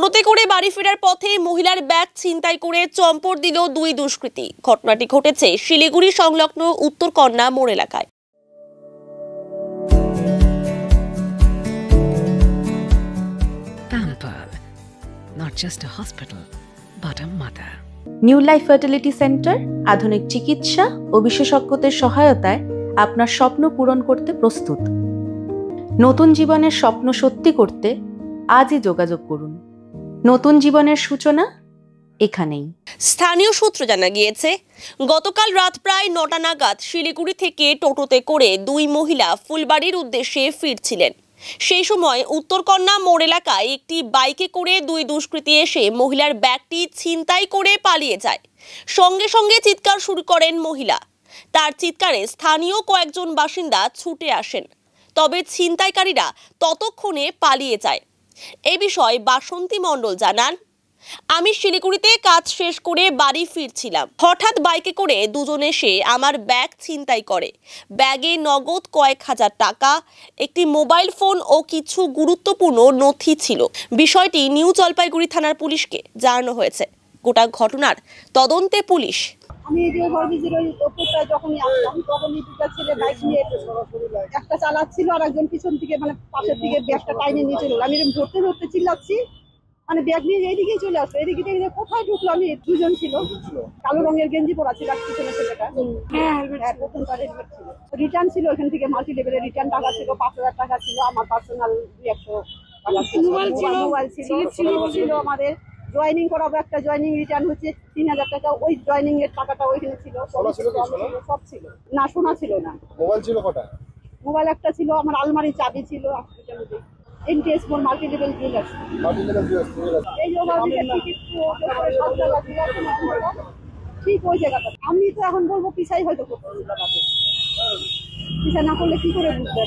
টোটোতে করে বাড়ি ফেরার পথে মহিলার ব্যাগ ছিনতাই করে চম্পট দিল দুই দুষ্কৃতী। ঘটনাটি ঘটেছে শিলিগুড়ি সংলগ্ন উত্তরকন্যা মোড় এলাকায়। Pampered, not just a hospital, but a mother. New life fertility centre আধুনিক চিকিৎসা ও বিশেষজ্ঞদের সহায়তায় আপনার স্বপ্ন পূরণ করতে প্রস্তুত। নতুন জীবনের স্বপ্ন সত্যি করতে আজই যোগাযোগ করুন। নতুন জীবনের সূচনা এখানেই। স্থানীয় সূত্র জানা গিয়েছে, গতকাল রাত প্রায় ৯টা নাগাদ শিলিগুড়ি থেকে টোটোতে করে দুই মহিলা ফুলবাড়ির উদ্দেশ্যে ফিরছিলেন। সেই সময় উত্তরকন্যা মোড় এলাকায় একটি বাইকে করে দুই দুষ্কৃতী এসে মহিলার ব্যাগটি ছিনতাই করে পালিয়ে যায়। সঙ্গে সঙ্গে চিৎকার শুরু করেন মহিলা। তার চিৎকারে স্থানীয় কয়েকজন বাসিন্দা ছুটে আসেন, তবে ছিনতাইকারীরা ততক্ষণে পালিয়ে যায়। এ বিষয়ে বাসন্তী মণ্ডল জানান, আমি শিলিগুড়িতে কাজ শেষ করে বাড়ি ফিরছিলাম। হঠাৎ বাইকে করে দুজন এসে আমার ব্যাগ ছিনতাই করে। ব্যাগে নগদ কয়েক হাজার টাকা, একটি মোবাইল ফোন ও কিছু গুরুত্বপূর্ণ নথি ছিল। বিষয়টি নিউ জলপাইগুড়ি থানার পুলিশকে জানানো হয়েছে। গোটা ঘটনার তদন্তে পুলিশ। আমি যখনই আসলাম তখনই দুটা ছেলে বাইক নিয়ে একটা চালাচ্ছিল আর একজন পিছন থেকে মানে পাশের দিকে ব্যাগটা টাইনে নিয়ে চলে। আমি এরকম ধরতে ধরতে চিল্লাচ্ছি, মানে ব্যাগ নিয়ে এইদিকেই চলে আসলো। এদিকে থেকে কোথায় ঢুকলো? আমি দুজন ছিল, কালো রঙের গেঞ্জি পরা ছিল পিছনে ছেলেটা, হ্যাঁ প্রথমবার হেলমেট ছিল। রিটার্ন ছিল ওখান থেকে মাল্টি লেভেলের রিটার্ন টাকা ছিল, ৫,০০০ টাকা ছিল, আমার পার্সোনাল ২০০ টাকা ছিল, মোবাইল ছিল আমাদের। জয়েনিং করাবো একটা জয়েনিং রিটার্ন হচ্ছে ৩,০০০ টাকা, ওই জয়েনিং এর টাকাটা ওইখানে ছিল। সব ছিল না, সোনা ছিল না। মোবাইল ছিল কটা? মোবাইল একটা ছিল, আমার আলমারির চাবি ছিল। এনটিএস মোড় মাল্টি লেভেল জুয়েলার্স। এই ঠিক ওই জায়গাটা। আমি তো এখন বলবো পিছাই হয়তো করতে, পিছাই না করলে কি করে বুঝবো?